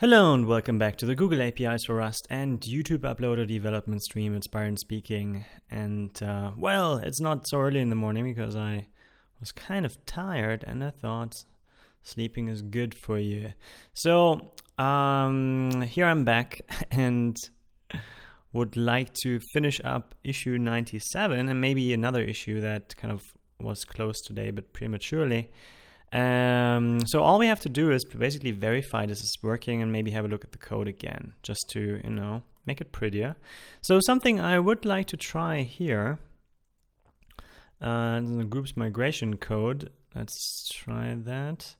Hello and welcome back to the Google APIs for Rust and YouTube Uploader development stream. It's Byron speaking, and well, it's not so early in the morning because I was kind of tired and I thought sleeping is good for you. So here I'm back and would like to finish up issue 97 and maybe another issue that kind of was closed today but prematurely. So all we have to do is basically verify this is working and maybe have a look at the code again, just to, make it prettier. So something I would like to try here, the groups migration code. Let's try that.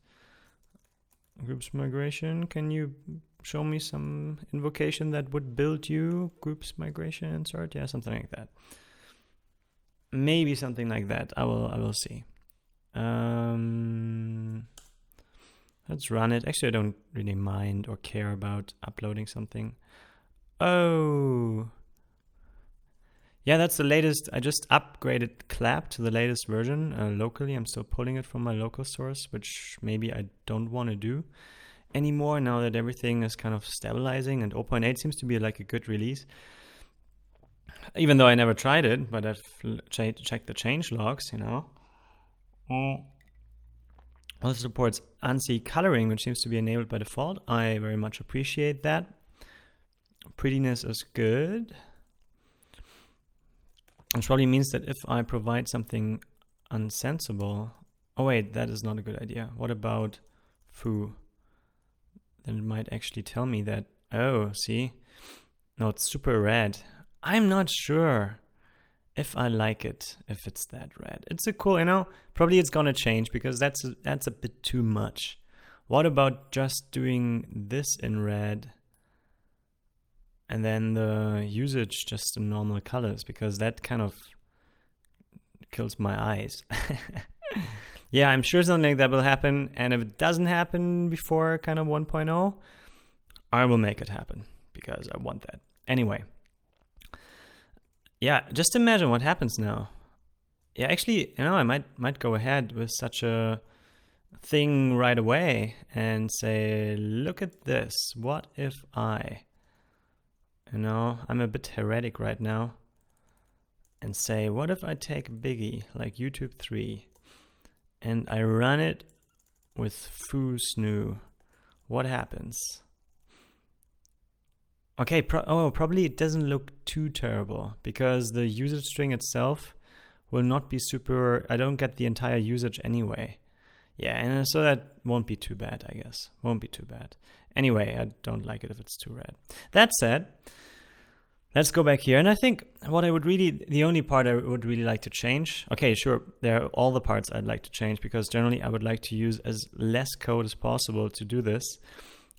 Groups migration, can you show me some invocation that would build you groups migration insert? Yeah, something like that. Maybe something like that. I will see. Let's run it. Actually, I don't really mind or care about uploading something. Oh, yeah, that's the latest. I just upgraded Clap to the latest version locally. I'm still pulling it from my local source, which maybe I don't want to do anymore now that everything is kind of stabilizing, and 0.8 seems to be like a good release. Even though I never tried it, but I've checked the change logs, Also supports ANSI coloring, which seems to be enabled by default. I very much appreciate that. Prettiness is good. Which probably means that if I provide something unsensible... Oh wait, that is not a good idea. What about foo? Then it might actually tell me that... Oh, see? No, it's super red. I'm not sure if I like it, if it's that red. It's a cool, probably it's gonna change because that's a bit too much. What about just doing this in red and then the usage just in normal colors, because that kind of kills my eyes. Yeah, I'm sure something like that will happen, and if it doesn't happen before kind of 1.0, I will make it happen because I want that. Anyway. Yeah, just imagine what happens now. Yeah, actually, I might go ahead with such a thing right away and say, look at this. What if I'm a bit heretic right now, and say, what if I take Biggie, like YouTube 3, and I run it with foo snoo? What happens? Okay, probably it doesn't look too terrible because the usage string itself will not be super... I don't get the entire usage anyway. Yeah, and so that won't be too bad, I guess. Won't be too bad. Anyway, I don't like it if it's too red. That said, let's go back here. And I think the only part I would really like to change... Okay, sure, there are all the parts I'd like to change because generally I would like to use as less code as possible to do this,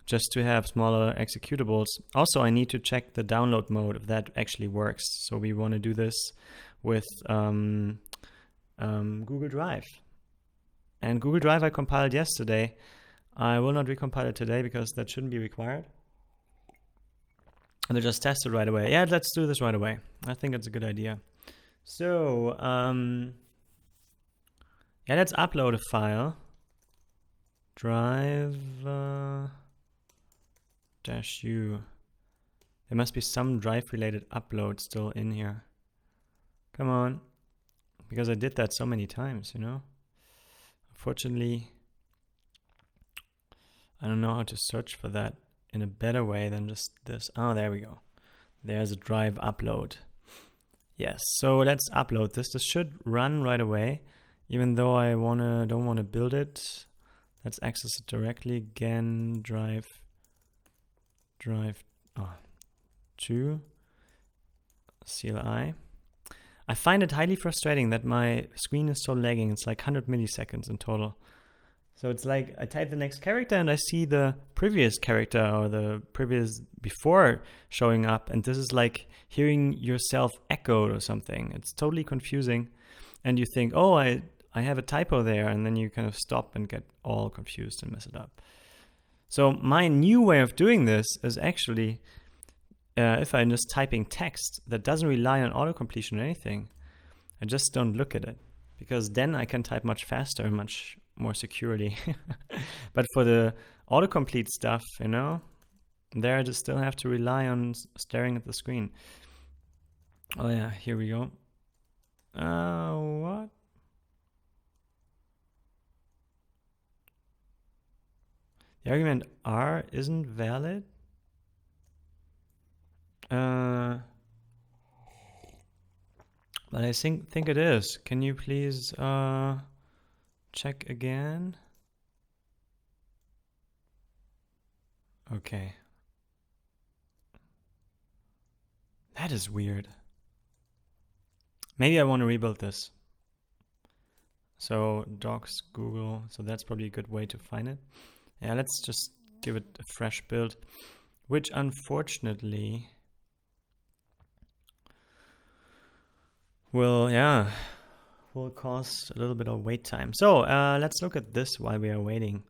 just to have smaller executables. Also, I need to check the download mode if that actually works. So we want to do this with Google Drive. And Google Drive I compiled yesterday. I will not recompile it today because that shouldn't be required. And I just test it right away. Yeah, let's do this right away. I think it's a good idea. So, yeah, let's upload a file. Drive... -u. There must be some drive related upload still in here. Come on. Because I did that so many times, Unfortunately, I don't know how to search for that in a better way than just this. Oh, there we go. There's a drive upload. Yes, so let's upload this. This should run right away, even though I don't wanna build it. Let's access it directly again. Drive to CLI. I find it highly frustrating that my screen is so lagging. It's like 100 milliseconds in total. So it's like I type the next character and I see the previous character or the previous before showing up, and this is like hearing yourself echoed or something. It's totally confusing, and you think, oh, I have a typo there, and then you kind of stop and get all confused and mess it up. So my new way of doing this is actually, if I'm just typing text that doesn't rely on autocompletion or anything, I just don't look at it, because then I can type much faster and much more securely. But for the autocomplete stuff, There I just still have to rely on staring at the screen. Oh yeah, here we go. What? The argument R isn't valid? But I think it is. Can you please check again? Okay. That is weird. Maybe I want to rebuild this. So docs, Google, so that's probably a good way to find it. Yeah, let's just give it a fresh build, which unfortunately will cost a little bit of wait time. So let's look at this while we are waiting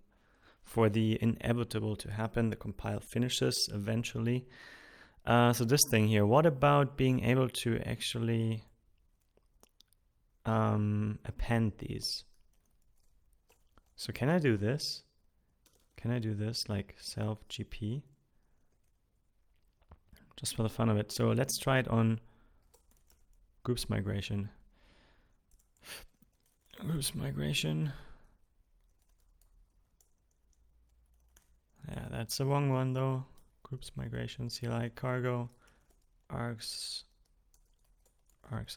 for the inevitable to happen. The compile finishes eventually. So this thing here, what about being able to actually append these? So can I do this? Can I do this like self GP? Just for the fun of it. So let's try it on groups migration. Groups migration. Yeah, that's the wrong one though. Groups migration, CLI cargo, args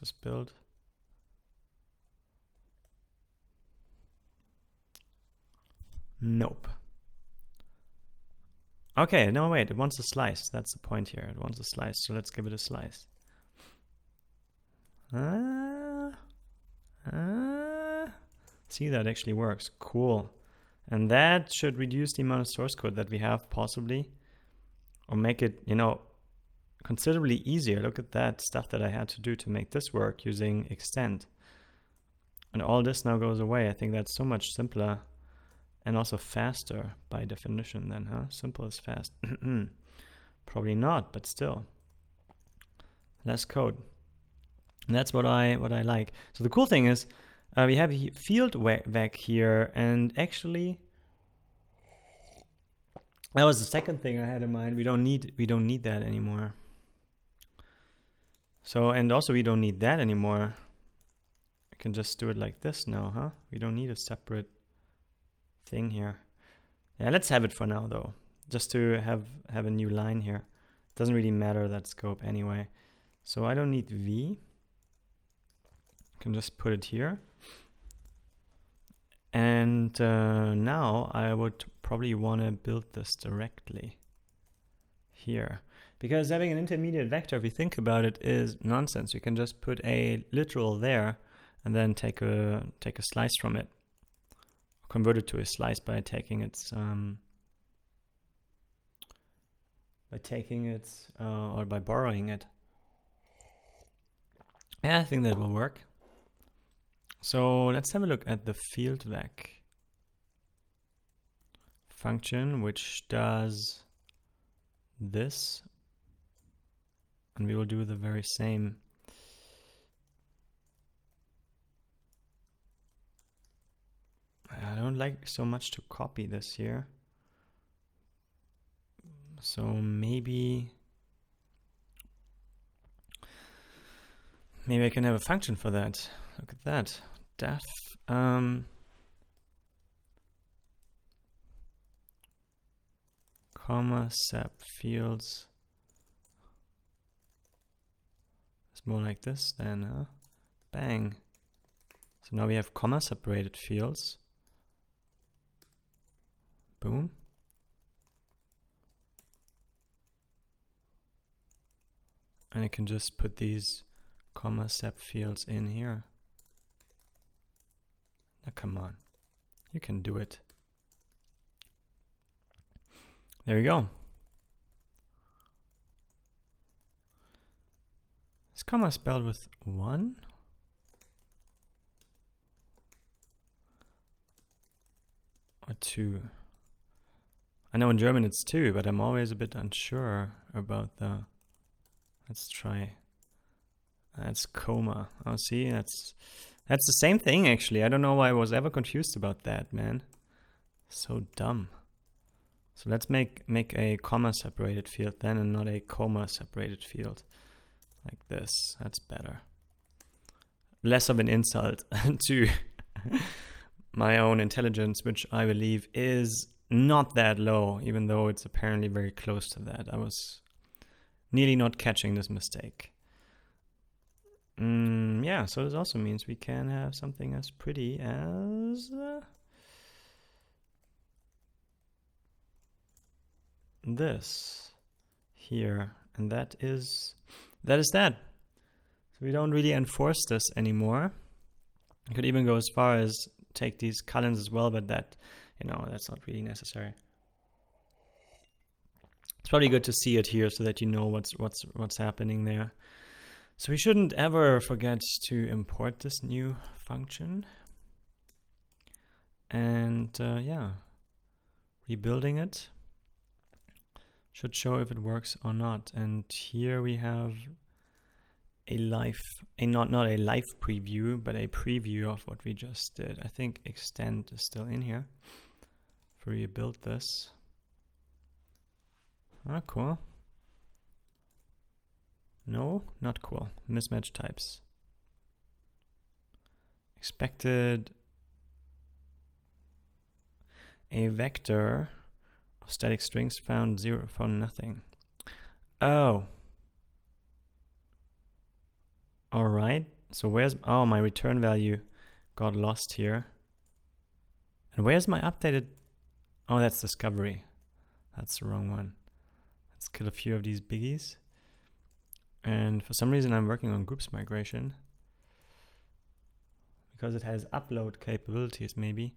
is built. Nope. Okay, no wait, it wants a slice. That's the point here. It wants a slice, so let's give it a slice. See, that actually works. Cool. And that should reduce the amount of source code that we have, possibly. Or make it, you know, considerably easier. Look at that stuff that I had to do to make this work using extend. And all this now goes away. I think that's so much simpler and also faster by definition then, huh? Simple is fast. Probably not, but still. Less code. And that's what I like. So the cool thing is we have a field vec here, and actually that was the second thing I had in mind. We don't need that anymore. So, and also we don't need that anymore. I can just do it like this now, huh? We don't need a separate thing here. Yeah, let's have it for now though, just to have a new line here. Doesn't really matter that scope anyway. So I don't need V. I can just put it here. And now I would probably want to build this directly here, because having an intermediate vector, if you think about it, is nonsense. You can just put a literal there and then take a slice from it, convert it to a slice by taking its or by borrowing it. Yeah, I think that will work. So let's have a look at the field vec function, which does this, and we will do the very same. I don't like so much to copy this here, so maybe I can have a function for that. Look at that. Def comma sep fields. It's more like this then, bang. So now we have comma separated fields. Boom. And I can just put these comma sep fields in here. Now come on, you can do it. There we go. Is comma spelled with 1? Or 2? I know in German it's 2, but I'm always a bit unsure about the... Let's try. That's comma. Oh, see, that's the same thing actually. I don't know why I was ever confused about that, man. So dumb. So let's make a comma separated field then, and not a comma separated field. Like this. That's better. Less of an insult to my own intelligence, which I believe is not that low, even though it's apparently very close to that. I was nearly not catching this mistake. Yeah, so this also means we can have something as pretty as this here, and that is that. So we don't really enforce this anymore. I could even go as far as take these columns as well, but that, you know, that's not really necessary. It's probably good to see it here so that you know what's happening there. So we shouldn't ever forget to import this new function. And yeah, rebuilding it should show if it works or not. And here we have a not a live preview, but a preview of what we just did. I think extend is still in here. For rebuild this. Ah, cool. No, not cool. Mismatch types. Expected a vector of static strings found nothing. Oh. All right. So where's, oh, my return value got lost here. And where's my updated, oh, that's discovery. That's the wrong one. Let's kill a few of these biggies. And for some reason I'm working on groups migration. Because it has upload capabilities, maybe.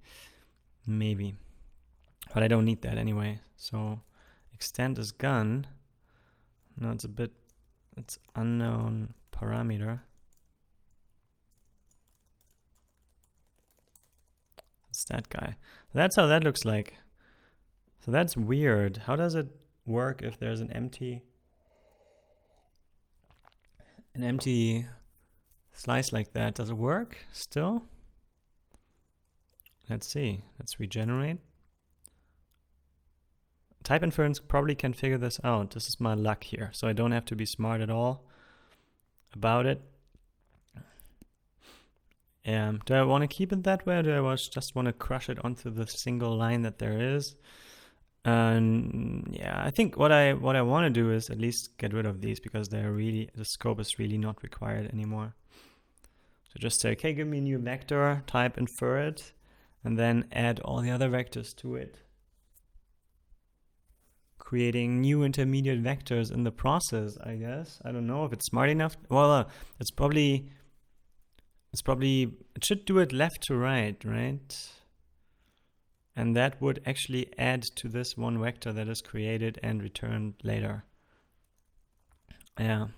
Maybe. But I don't need that anyway. So extend is gone. No, it's a bit, it's unknown parameter. It's that guy. That's how that looks like. So that's weird. How does it work if there's an empty slice like that? Does it work still? Let's see. Let's regenerate. Type inference probably can figure this out. This is my luck here, so I don't have to be smart at all about it. Do I want to keep it that way, or do I just want to crush it onto the single line that there is? Yeah, I think what I want to do is at least get rid of these, because they're really, the scope is really not required anymore. So just say, okay, give me a new vector, type infer it, and then add all the other vectors to it. Creating new intermediate vectors in the process, I guess. I don't know if it's smart enough. Well, it should do it left to right, right? And that would actually add to this one vector that is created and returned later. Yeah.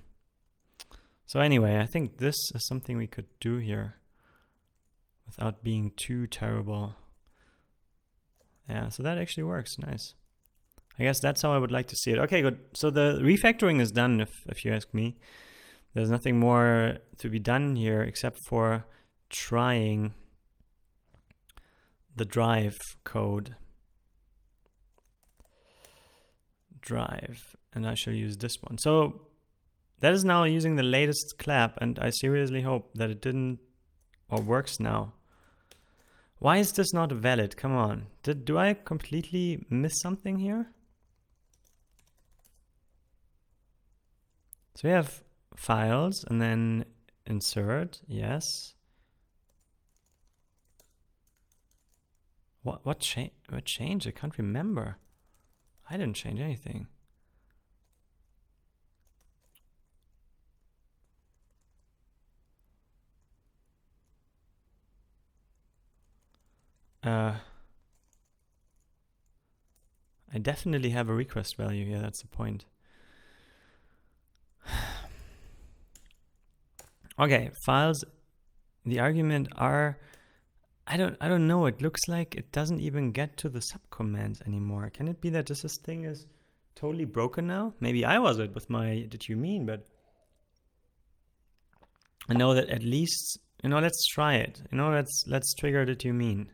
So anyway, I think this is something we could do here without being too terrible. Yeah, so that actually works. Nice. I guess that's how I would like to see it. Okay, good. So the refactoring is done, if you ask me. There's nothing more to be done here except for trying the drive code. Drive, and I shall use this one. So that is now using the latest clap, and I seriously hope that it didn't, or works now. Why is this not valid? Come on. Do I completely miss something here? So we have files and then insert, yes. What changed? I can't remember. I didn't change anything. I definitely have a request value here, that's the point. Okay, files, the argument are, I don't know, it looks like it doesn't even get to the subcommands anymore. Can it be that this thing is totally broken now? Maybe I was it with my did you mean, but I know that at least, you know, let's try it. You know, let's trigger did you mean.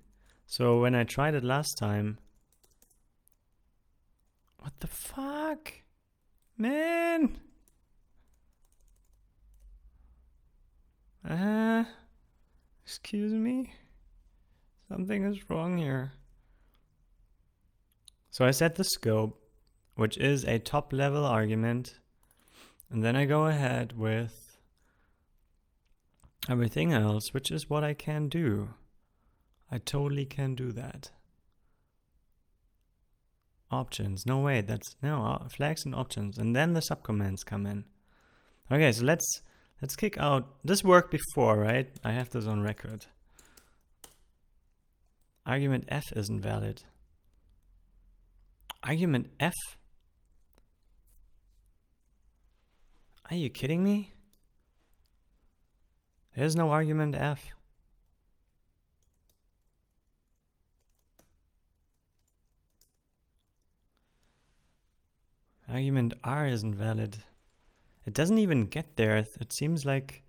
So when I tried it last time, the fuck? Man! Excuse me? Something is wrong here. So I set the scope, which is a top level argument, and then I go ahead with everything else, which is what I can do. I totally can do that. Options. No, wait, that's no flags and options, and then the subcommands come in. Okay, so let's kick out. This worked before, right? I have this on record. Argument F isn't valid. Argument F? Are you kidding me? There's no argument F. Argument R isn't valid. It doesn't even get there. It seems like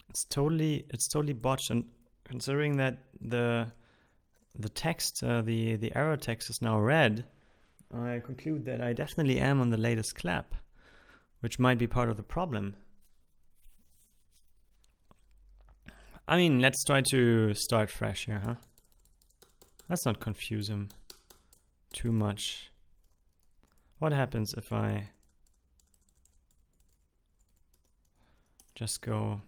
it's totally botched. And considering that the text, the error text is now red, I conclude that I definitely am on the latest clap, which might be part of the problem. I mean, let's try to start fresh here, huh? Let's not confuse him too much. What happens if I just go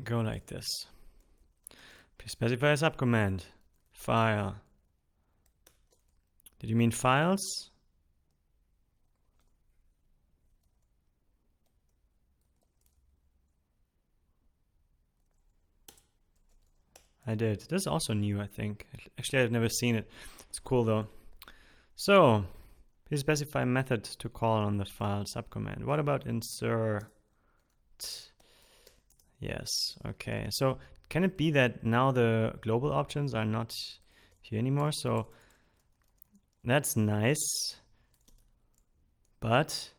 like this? Please specify a subcommand. File. Did you mean files? I did. This is also new, I think. Actually, I've never seen it. It's cool though. So, please specify a method to call on the file subcommand. What about insert? Yes, okay. So, can it be that now the global options are not here anymore? So, that's nice. But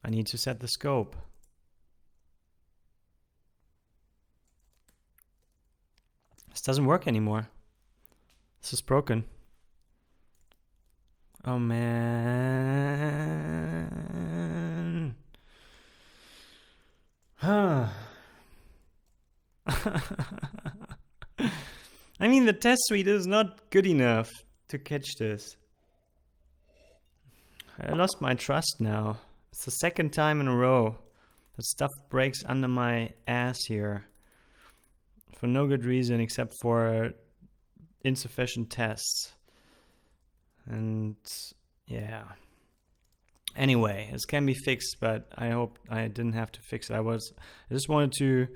I need to set the scope. This doesn't work anymore. This is broken. Oh man. Huh. I mean, the test suite is not good enough to catch this. I lost my trust now. It's the second time in a row that stuff breaks under my ass here. For no good reason except for insufficient tests. And yeah. Anyway, this can be fixed, but I hope I didn't have to fix it. I just wanted to,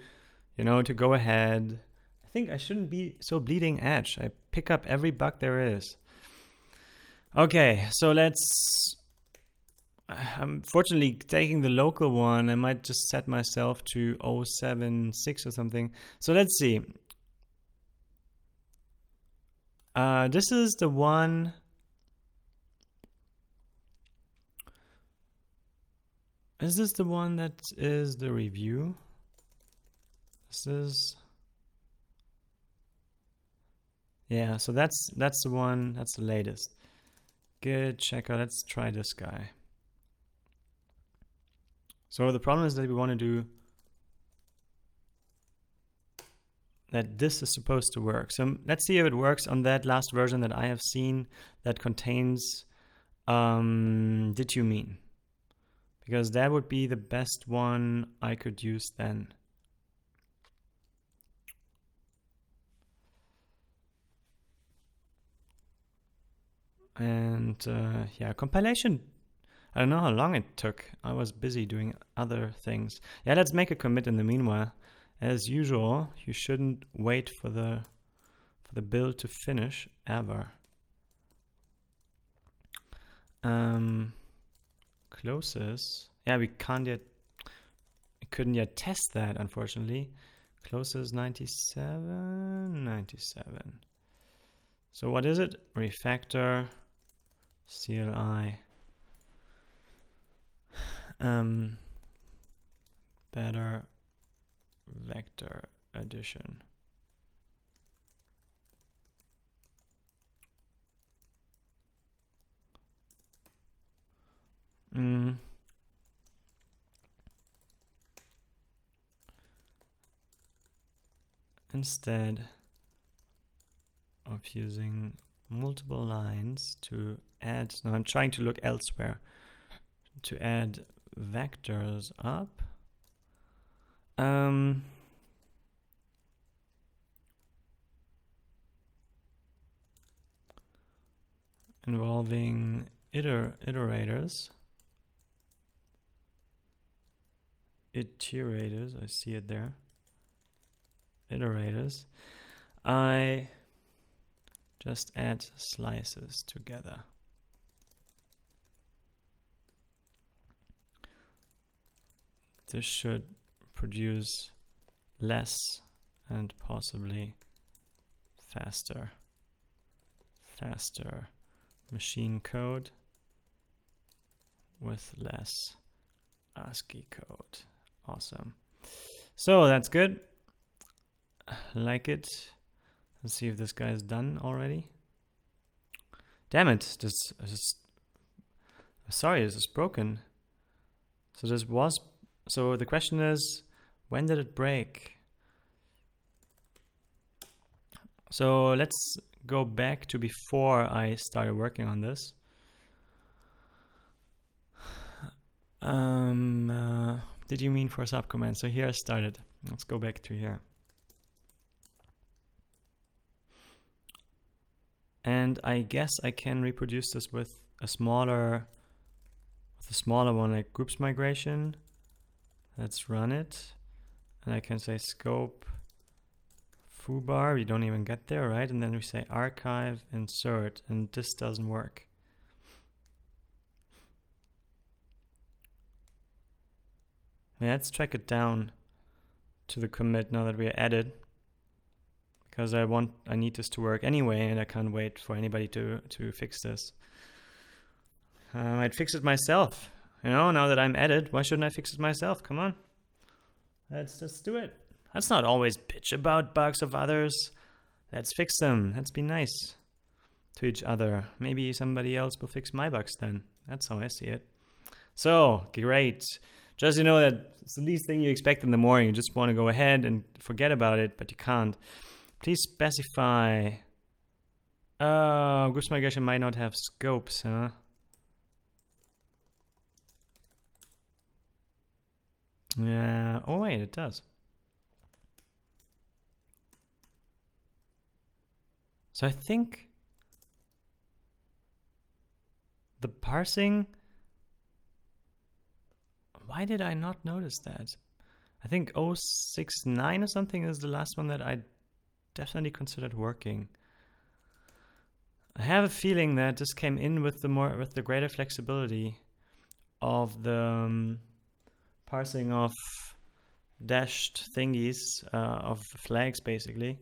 to go ahead. I think I shouldn't be so bleeding edge. I pick up every bug there is. Okay, so I'm fortunately taking the local one. I might just set myself to 076 or something. So let's see. This is the one. Is this the one that is the review? This is. Yeah, so that's the one. That's the latest. Good checker. Let's try this guy. So the problem is that we want to do that this is supposed to work. So let's see if it works on that last version that I have seen that contains did you mean? Because that would be the best one I could use then. And yeah, compilation. I don't know how long it took. I was busy doing other things. Yeah, let's make a commit in the meanwhile. As usual, you shouldn't wait for the build to finish ever. Closest. Yeah, we couldn't yet test that, unfortunately. Closest 97, 97. So what is it? Refactor, CLI. Better vector addition. instead of using multiple lines to add, now I'm trying to look elsewhere, to add vectors up. Involving iterators, I see it there, iterators, I just add slices together. This should produce less and possibly faster machine code with less ASCII code. Awesome. So that's good. Like it. Let's see if this guy is done already. Damn it, this is, sorry, this is broken. So the question is, when did it break? So let's go back to before I started working on this. Did you mean for subcommand? So here I started. Let's go back to here. And I guess I can reproduce this with a smaller one, like groups migration. Let's run it. And I can say scope foobar. We don't even get there, right? And then we say archive insert, and this doesn't work. Let's track it down to the commit now that we are added, because I need this to work anyway, and I can't wait for anybody to fix this. I'd fix it myself, you know. Now that I'm added, why shouldn't I fix it myself? Come on, let's just do it. Let's not always bitch about bugs of others. Let's fix them. Let's be nice to each other. Maybe somebody else will fix my bugs then. That's how I see it. So great. Just, you know, that it's the least thing you expect in the morning. You just want to go ahead and forget about it, but you can't. Please specify. Groups migration might not have scopes, huh? Yeah. Oh wait, it does. So I think the parsing. Why did I not notice that? I think 069 or something is the last one that I definitely considered working. I have a feeling that this came in with the greater flexibility of the parsing of dashed thingies, of flags basically,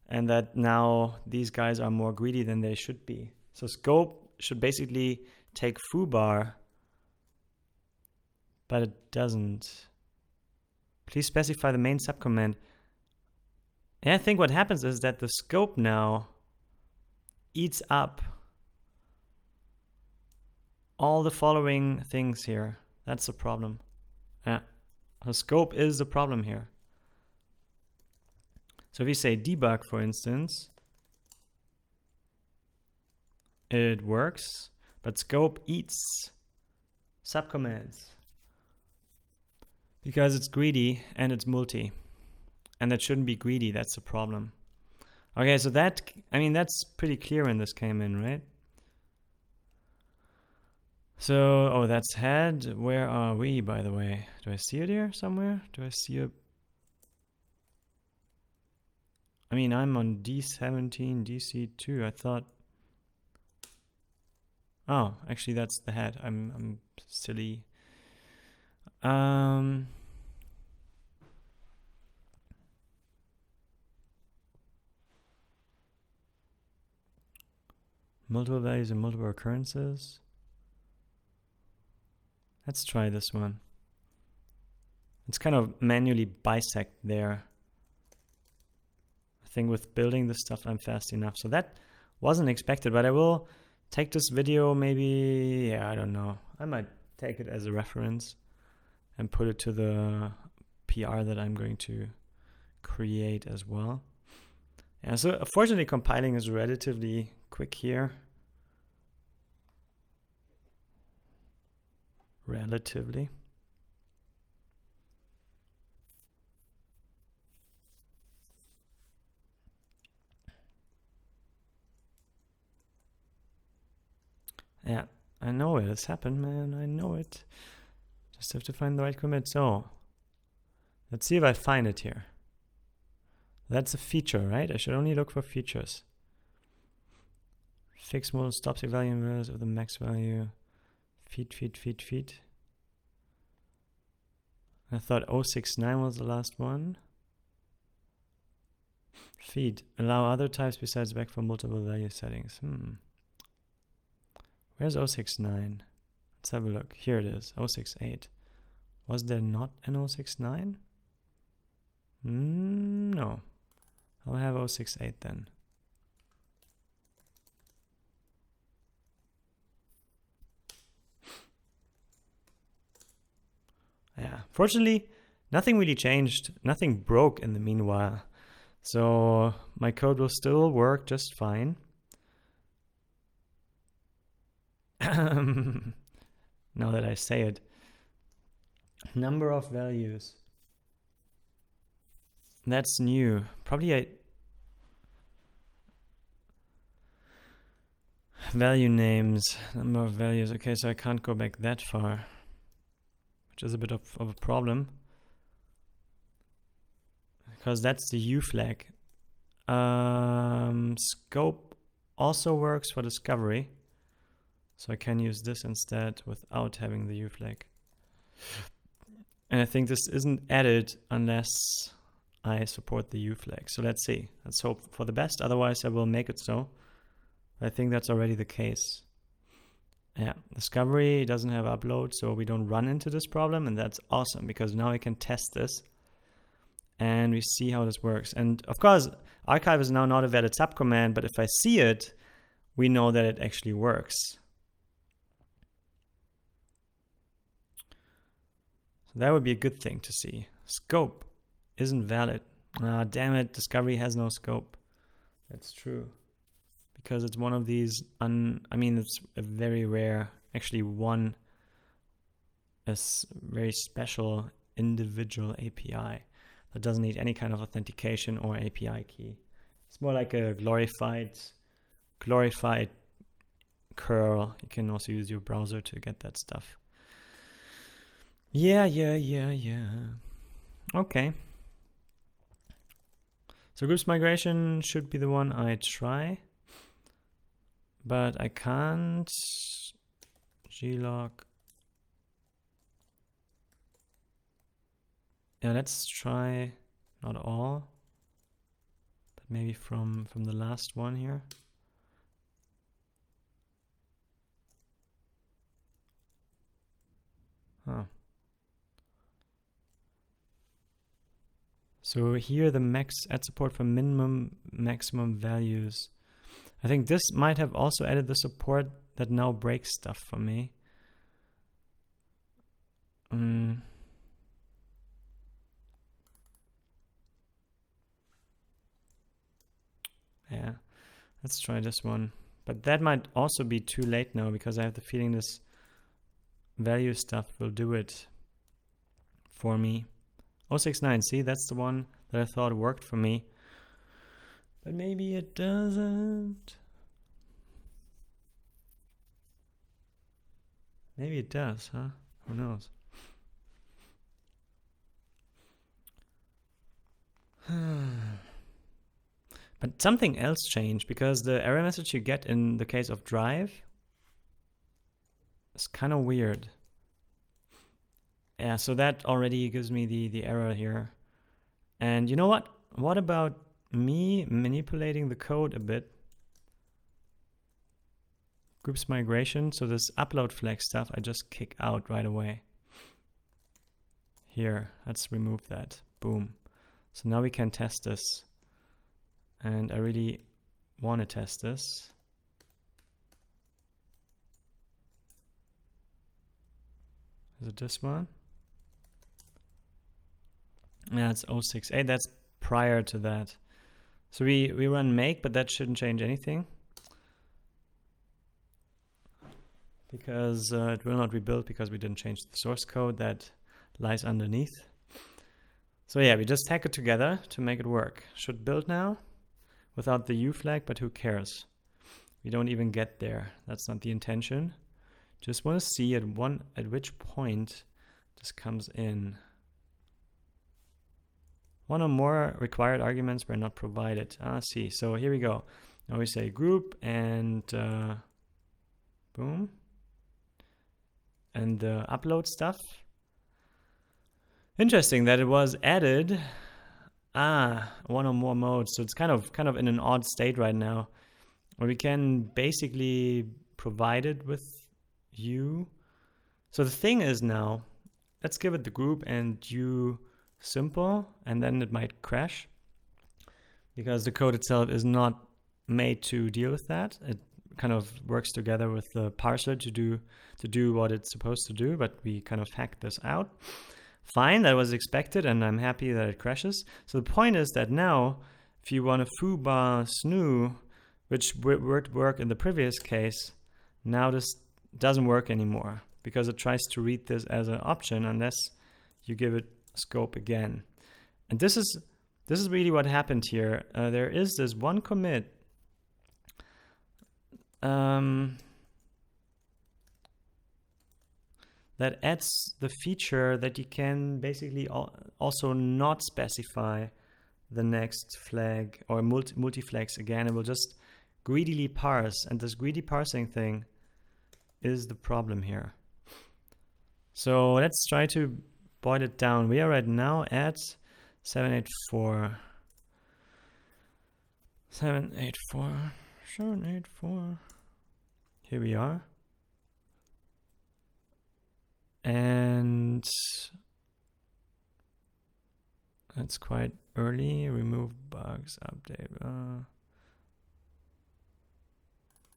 and that now these guys are more greedy than they should be. So scope should basically take foobar, but it doesn't. Please specify the main subcommand. And I think what happens is that the scope now eats up all the following things here. That's the problem. Yeah, the scope is the problem here. So if we say debug, for instance, it works, but scope eats subcommands because it's greedy and it's multi, and that shouldn't be greedy. That's the problem. Okay, so that, I mean, that's pretty clear when this came in, right? So, oh, that's head. Where are we, by the way? Do I see it here somewhere? Do I see a... I mean, I'm on D17, DC2. I thought... Oh, actually, that's the head. I'm silly. Multiple values and multiple occurrences. Let's try this one. It's kind of manually bisect there. I think with building this stuff, I'm fast enough. So that wasn't expected, but I will take this video maybe, yeah, I don't know. I might take it as a reference and put it to the PR that I'm going to create as well. Yeah, so fortunately compiling is relatively quick here. Relatively. Yeah, I know it has happened, man. I know it. Just have to find the right commit. So, let's see if I find it here. That's a feature, right? I should only look for features. Fixed model stops the value inverse of the max value. Feed. I thought 069 was the last one. Feed. Allow other types besides back for multiple value settings. Where's 069? Let's have a look. Here it is. 068. Was there not an 069? No. I'll have 068 then. Yeah. Fortunately, nothing really changed. Nothing broke in the meanwhile. So my code will still work just fine. Now that I say it. Number of values. That's new. Probably value names. Number of values. Okay, so I can't go back that far, which is a bit of a problem. Because that's the U flag. Scope also works for discovery. So I can use this instead without having the U flag. And I think this isn't added unless I support the U flag. So let's see. Let's hope for the best. Otherwise, I will make it so. I think that's already the case. Yeah, discovery doesn't have upload, so we don't run into this problem. And that's awesome because now I can test this. And we see how this works. And of course, archive is now not a valid subcommand, but if I see it, we know that it actually works. So that would be a good thing to see. Scope isn't valid. Ah, damn it, discovery has no scope. That's true. Because it's one of these, I mean, it's a very rare, actually one is very special individual API that doesn't need any kind of authentication or API key. It's more like a glorified curl. You can also use your browser to get that stuff. Yeah. Okay. So groups migration should be the one I try. But I can't glog. Yeah, let's try not all, but maybe from the last one here. Oh. So here the max add support for minimum maximum values. I think this might have also added the support that now breaks stuff for me. Yeah, let's try this one. But that might also be too late now because I have the feeling this value stuff will do it for me. 069, see, that's the one that I thought worked for me. But maybe it doesn't. Maybe it does, huh? Who knows? But something else changed because the error message you get in the case of drive is kind of weird. Yeah, so that already gives me the error here. And you know what? What about me manipulating the code a bit? Groups migration, so this upload flag stuff I just kick out right away. Here, let's remove that. Boom. So now we can test this. And I really want to test this. Is it this one? Yeah, it's 068. That's prior to that. So we run make, but that shouldn't change anything, because it will not rebuild because we didn't change the source code that lies underneath. So yeah, we just hack it together to make it work. Should build now without the U flag, but who cares? We don't even get there. That's not the intention. Just want to see at which point this comes in. One or more required arguments were not provided. See. So here we go. Now we say group and boom. And the upload stuff. Interesting that it was added. One or more modes. So it's kind of in an odd state right now, where we can basically provide it with U. So the thing is now, let's give it the group and U simple, and then it might crash because the code itself is not made to deal with that. It kind of works together with the parser to do what it's supposed to do, but we kind of hacked this out. Fine, that was expected, and I'm happy that it crashes. So the point is that now, if you want a foobar snoo, which would work in the previous case, now this doesn't work anymore because it tries to read this as an option unless you give it scope again. And this is really what happened here. There is this one commit that adds the feature that you can basically also not specify the next flag or multi-flags again. It will just greedily parse, and this greedy parsing thing is the problem here. So let's try to boil it down. We are right now at 784. Here we are. And that's quite early. Remove bugs, update.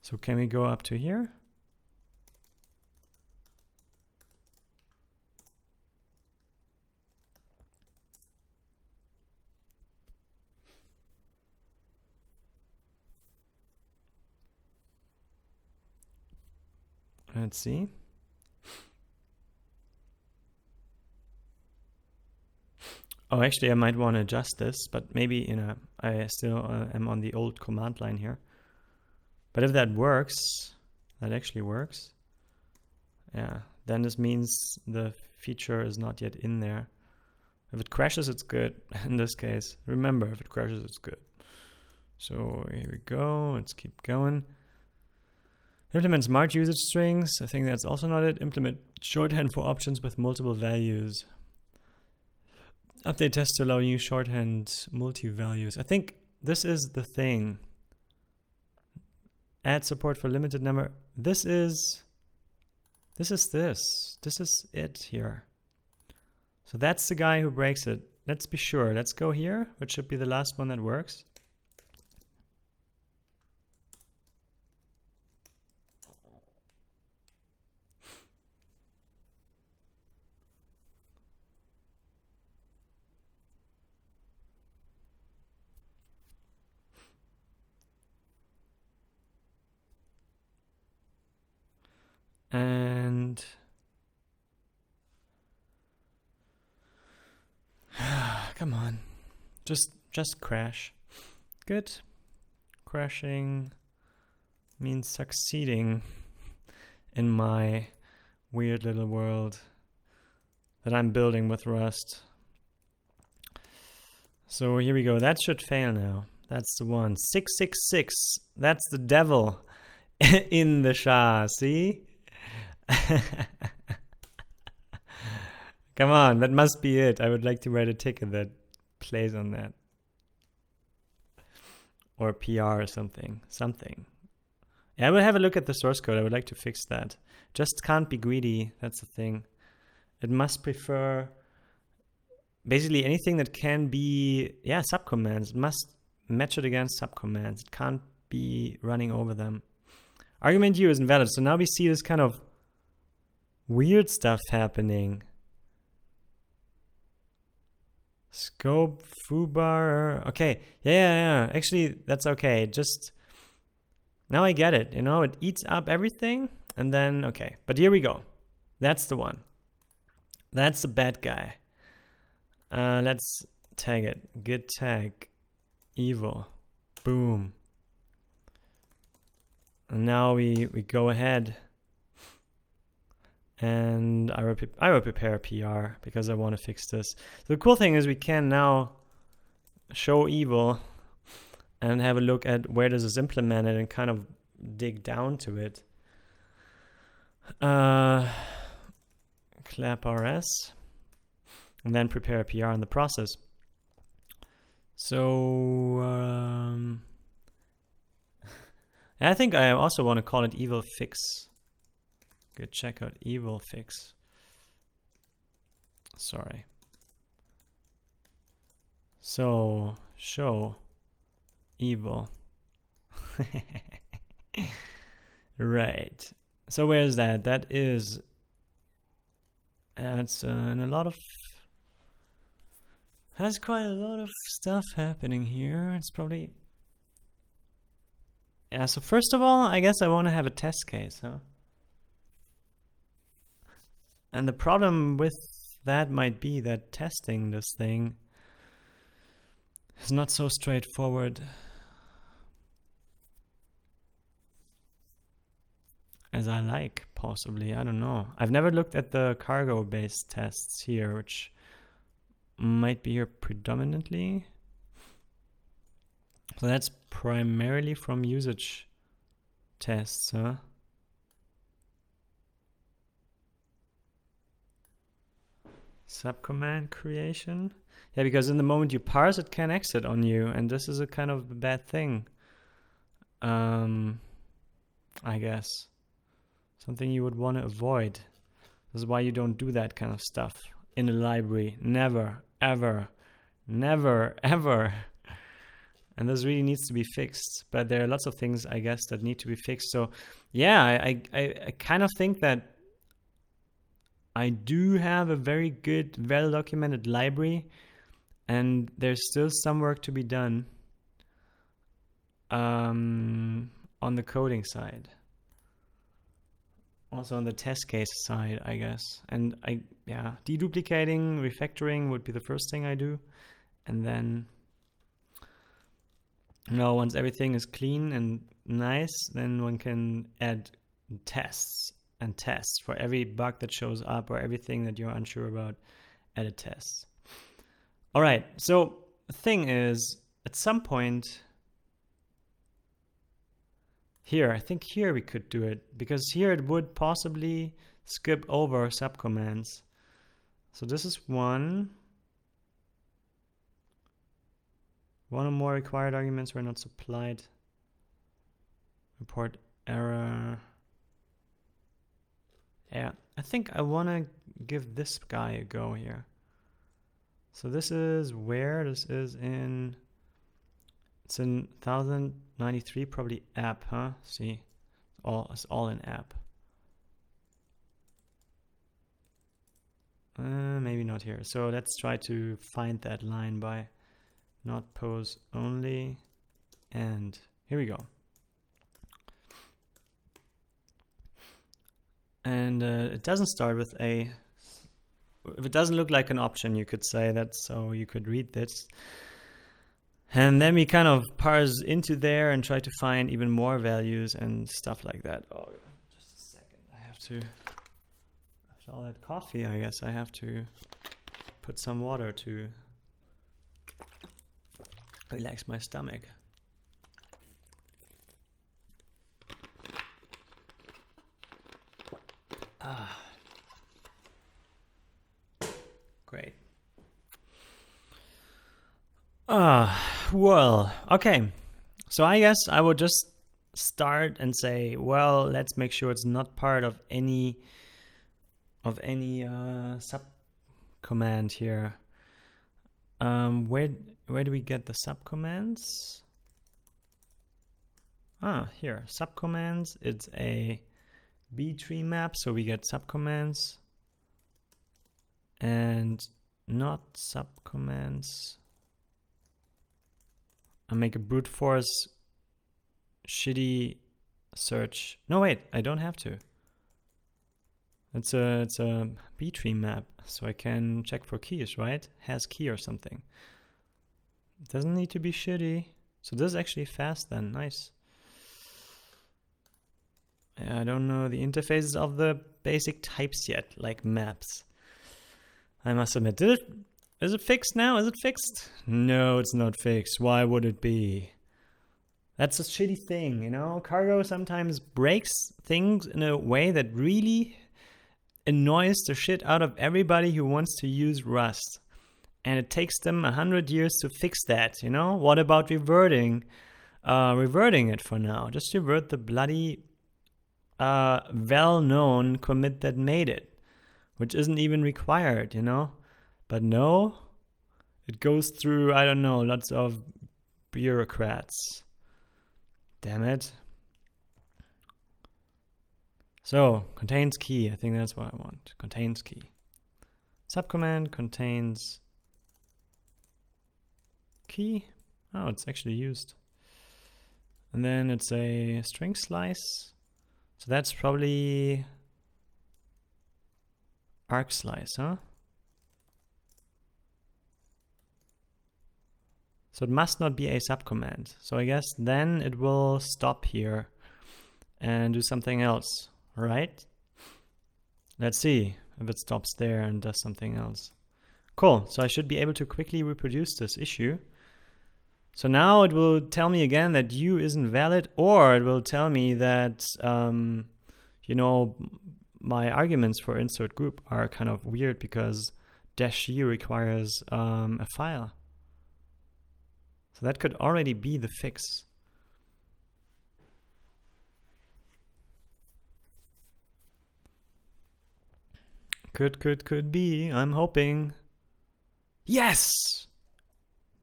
So can we go up to here? Let's see. Oh, actually, I might want to adjust this, but maybe I still am on the old command line here. But if that works, that actually works. Yeah, then this means the feature is not yet in there. If it crashes, it's good. In this case, remember, if it crashes, it's good. So here we go. Let's keep going. Implement smart usage strings. I think that's also not it. Implement shorthand for options with multiple values. Update tests to allow new shorthand multi-values. I think this is the thing. Add support for limited number. This is it here. So that's the guy who breaks it. Let's be sure. Let's go here, which should be the last one that works. And come on, just crash. Good. Crashing means succeeding in my weird little world that I'm building with Rust. So here we go. That should fail now. That's the one. 666. That's the devil in the SHA. See? Come on, that must be it. I would like to write a ticket that plays on that. Or PR or something. Yeah, I will have a look at the source code. I would like to fix that. Just can't be greedy. That's the thing. It must prefer basically anything that can be, subcommands. It must match it against subcommands. It can't be running over them. Argument U is invalid. So now we see this kind of weird stuff happening. Scope foobar. Okay, yeah. Actually, that's okay. Just now I get it. You know, it eats up everything, and then okay. But here we go. That's the one. That's the bad guy. Let's tag it. Git tag evil. Boom. And now we go ahead and I will prepare a PR because I want to fix this. So the cool thing is we can now show evil and have a look at where this is implemented and kind of dig down to it. Clap RS and then prepare a PR in the process. So I think I also want to call it evil fix. Good, check out evil fix. Sorry. So show evil. Right. So where's that? That is. It's in a lot of. Has quite a lot of stuff happening here. It's probably. Yeah. So first of all, I guess I want to have a test case, huh? And the problem with that might be that testing this thing is not so straightforward as I like, possibly. I don't know. I've never looked at the cargo-based tests here, which might be here predominantly. So that's primarily from usage tests, huh? Subcommand creation. Yeah, because in the moment you parse, it can exit on you, and this is a kind of bad thing. I guess. Something you would want to avoid. This is why you don't do that kind of stuff in a library. Never, ever, never, ever. And this really needs to be fixed. But there are lots of things, I guess, that need to be fixed. So yeah, I kind of think that I do have a very good, well-documented library, and there's still some work to be done on the coding side. Also on the test case side, I guess. And deduplicating, refactoring would be the first thing I do. And then, once everything is clean and nice, then one can add tests and tests for every bug that shows up or everything that you're unsure about. Add a test. All right, so the thing is, at some point here, I think here we could do it, because here it would possibly skip over subcommands. So this is one or more required arguments were not supplied. Report error. Yeah, I think I want to give this guy a go here. So this is where? This is in... It's in 1093, probably app, huh? See, it's all in app. Maybe not here. So let's try to find that line by not pose only. And here we go. And it doesn't start with a... If it doesn't look like an option, you could say that, so you could read this. And then we kind of parse into there and try to find even more values and stuff like that. Oh, just a second. I have to, after all that coffee, I guess I have to put some water to relax my stomach. Great. Well, okay. So I guess I would just start and say, well, let's make sure it's not part of any sub command here. Where do we get the sub commands? Here, sub commands. It's a B tree map, so we get sub commands. And not subcommands. I'll make a brute force shitty search. No, wait, I don't have to. It's a B-tree map, so I can check for keys, right? Has key or something. It doesn't need to be shitty. So this is actually fast then, nice. I don't know the interfaces of the basic types yet, like maps. I must admit, is it fixed now? Is it fixed? No, it's not fixed. Why would it be? That's a shitty thing, you know? Cargo sometimes breaks things in a way that really annoys the shit out of everybody who wants to use Rust. And it takes them 100 years to fix that, you know? What about reverting? Reverting it for now. Just revert the bloody well-known commit that made it, which isn't even required, you know? But no, it goes through, I don't know, lots of bureaucrats. Damn it. So, contains key. I think that's what I want. Contains key. Subcommand contains key. Oh, it's actually used. And then it's a string slice. So that's probably arc slice, huh? So it must not be a subcommand. So I guess then it will stop here and do something else, right? Let's see if it stops there and does something else. Cool, so I should be able to quickly reproduce this issue. So now it will tell me again that U isn't valid, or it will tell me that, you know, my arguments for insert group are kind of weird because -u requires a file. So that could already be the fix. Could be. I'm hoping. Yes!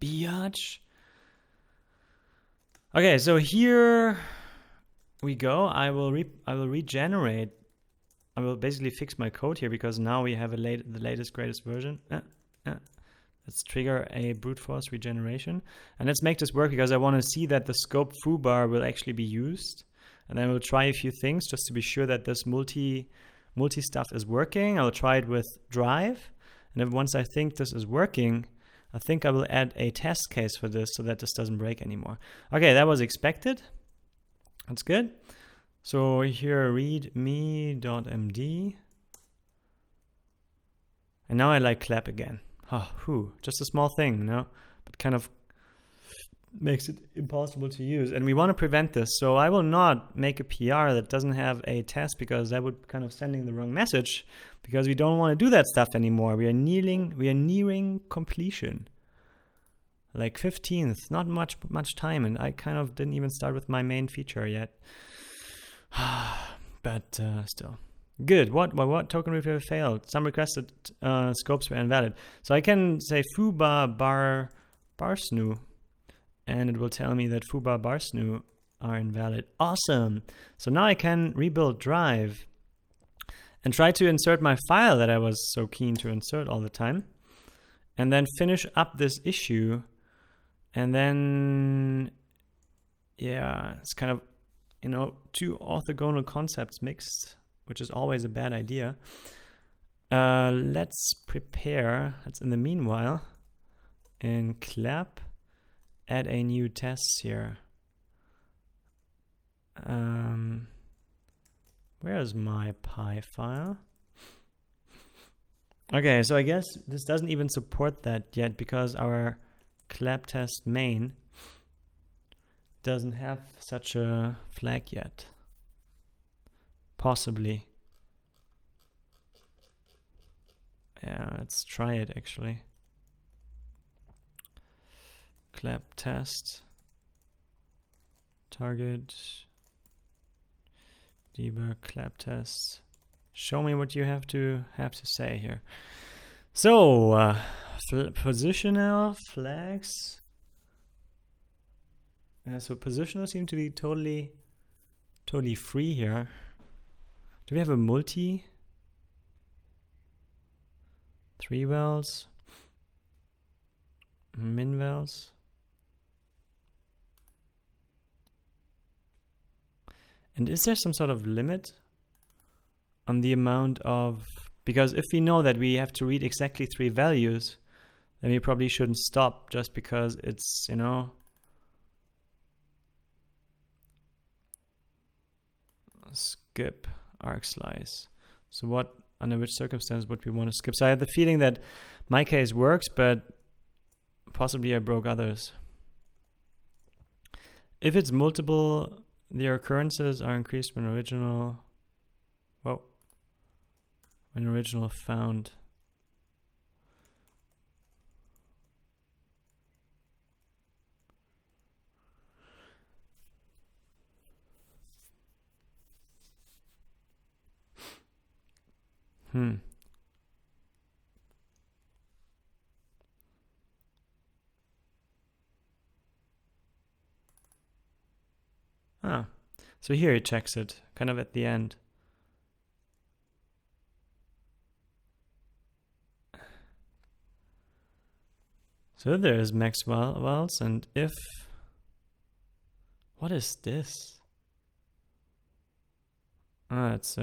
Biatch. Okay, so here we go. I will regenerate. I will basically fix my code here because now we have the latest greatest version. Let's trigger a brute force regeneration. And let's make this work because I want to see that the scope foobar will actually be used. And then we'll try a few things just to be sure that this multi stuff is working. I'll try it with drive. And then once I think this is working, I think I will add a test case for this so that this doesn't break anymore. Okay, that was expected. That's good. So here readme.md. And now I like clap again. Oh, just a small thing, you know, but kind of makes it impossible to use. And we want to prevent this. So I will not make a PR that doesn't have a test because that would kind of sending the wrong message because we don't want to do that stuff anymore. We are nearing completion. Like 15th, not much time. And I kind of didn't even start with my main feature yet. But still. Good. What token repair failed? Some requested scopes were invalid. So I can say foobar bar barsnu, and it will tell me that foobar barsnu are invalid. Awesome. So now I can rebuild drive and try to insert my file that I was so keen to insert all the time, and then finish up this issue. And then, yeah, it's kind of, you know, two orthogonal concepts mixed, which is always a bad idea. Let's prepare, let's in the meanwhile, in clap, add a new test here. Where is my py file? Okay, so I guess this doesn't even support that yet because our clap test main doesn't have such a flag yet. Possibly. Yeah, let's try it actually. Clap test. Target. Debug clap test. Show me what you have to say here. So, positional flags. So positional seem to be totally free here. Do we have a multi? 3 wells. Minvals. And is there some sort of limit on the amount of, because if we know that we have to read exactly 3 values, then we probably shouldn't stop just because it's, you know, skip arc slice. So what, under which circumstance would we want to skip? So I have the feeling that my case works, but possibly I broke others. If it's multiple, the occurrences are increased when original, whoa, when original found. Ah, so here it checks it, kind of at the end. So there is max vals, and if, what is this? Ah, it's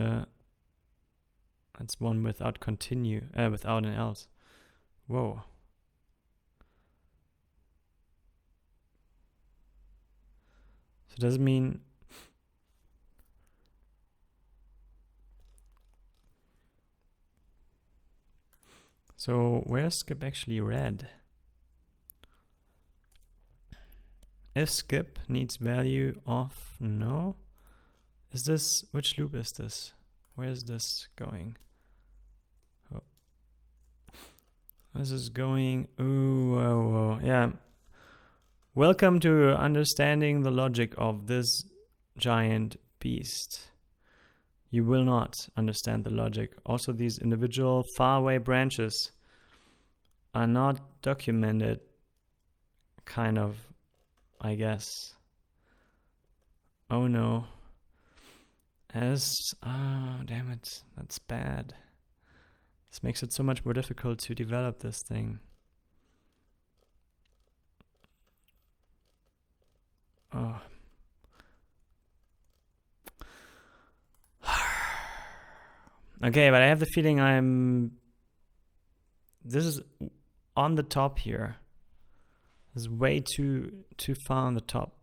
one without continue, without an else. Whoa. So does it mean, so where's skip actually read? If skip needs value of no, is this, which loop is this? Where is this going? Oh. This is going, ooh, whoa, whoa, yeah. Welcome to understanding the logic of this giant beast. You will not understand the logic. Also, these individual faraway branches are not documented, kind of, I guess. Oh no. Damn it, that's bad. This makes it so much more difficult to develop this thing. Oh. Okay, but I have the feeling this is on the top here. This is way too far on the top.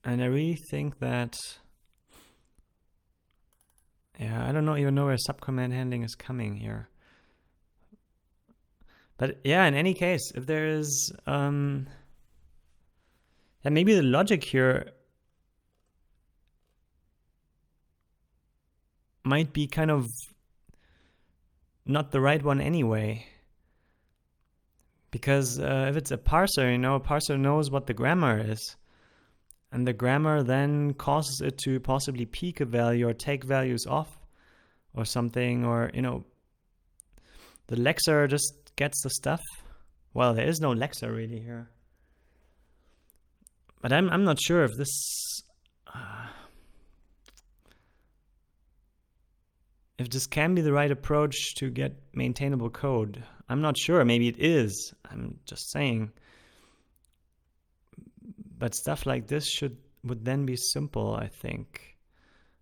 And I really think that, yeah, I don't even know where subcommand handling is coming here. But yeah, in any case, if there is, and maybe the logic here might be kind of not the right one anyway. Because if it's a parser, you know, a parser knows what the grammar is. And the grammar then causes it to possibly peek a value or take values off or something, or, you know, the lexer just gets the stuff. Well, there is no lexer really here. But I'm not sure if this can be the right approach to get maintainable code. I'm not sure. Maybe it is. I'm just saying. But stuff like this would then be simple, I think.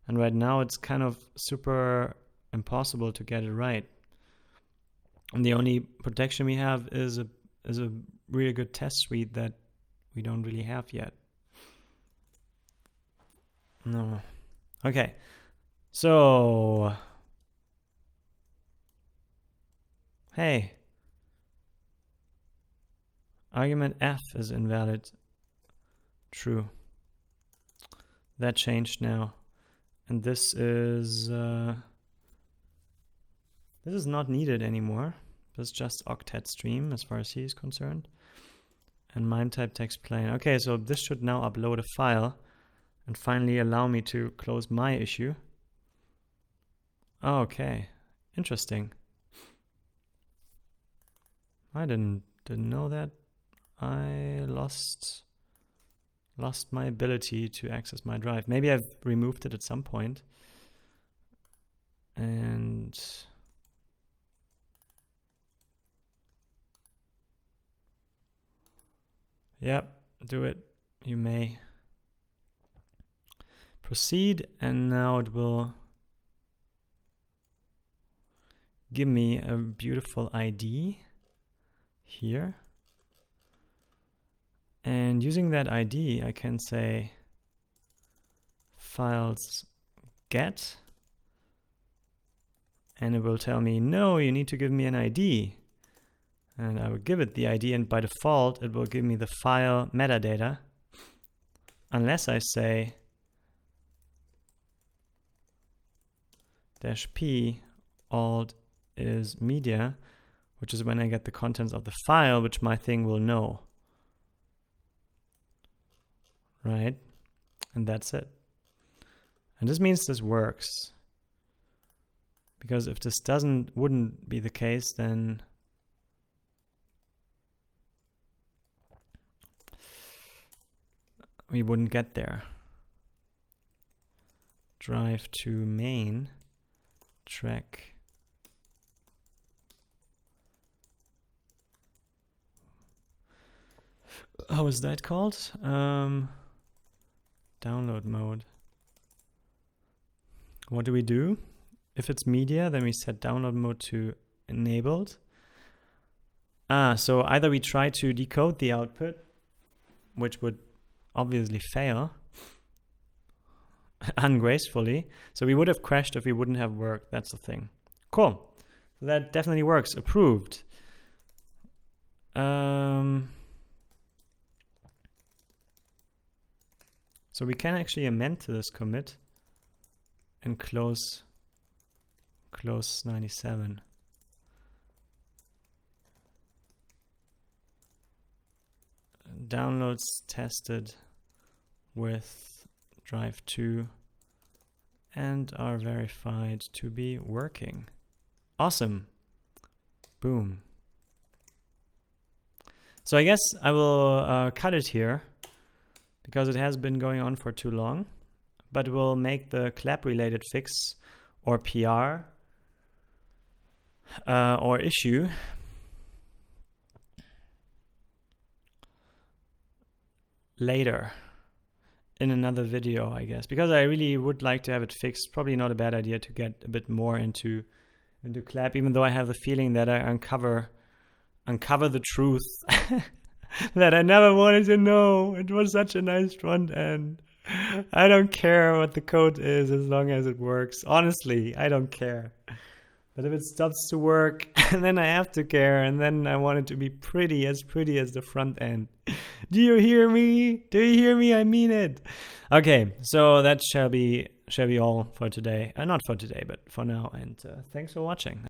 And right now it's kind of super impossible to get it right. And the only protection we have is a really good test suite that we don't really have yet. No. Okay. So, hey, argument F is invalid. True. That changed now. And this is not needed anymore. This is just octet stream as far as he is concerned. And mime type text plain. Okay, so this should now upload a file and finally allow me to close my issue. Okay, interesting. I didn't know that. I lost my ability to access my drive. Maybe I've removed it at some point. And Yep, do it. You may. Proceed, and now it will give me a beautiful ID here. And using that ID, I can say files get, and it will tell me, no, you need to give me an ID. And I will give it the ID, and by default, it will give me the file metadata, unless I say -p alt is media, which is when I get the contents of the file, which my thing will know. Right? And that's it. And this means this works. Because if this wouldn't be the case, then we wouldn't get there. Drive to main, track. How is that called? Download mode. What do we do? If it's media, then we set download mode to enabled. So either we try to decode the output, which would obviously fail ungracefully. So we would have crashed if we wouldn't have worked. That's the thing. Cool. So that definitely works. Approved. So we can actually amend to this commit and close 97. Downloads tested with drive 2 and are verified to be working. Awesome. Boom. So I guess I will cut it here because it has been going on for too long, but we'll make the clap related fix or PR or issue later in another video, I guess, because I really would like to have it fixed. Probably not a bad idea to get a bit more into clap, even though I have the feeling that I uncover the truth that I never wanted to know. It was such a nice front end. I don't care what the code is as long as it works. Honestly, I don't care. But if it stops to work, then I have to care, and then I want it to be pretty as the front end. Do you hear me? Do you hear me? I mean it. Okay, so that shall be all for today. Not for today, but for now. And thanks for watching.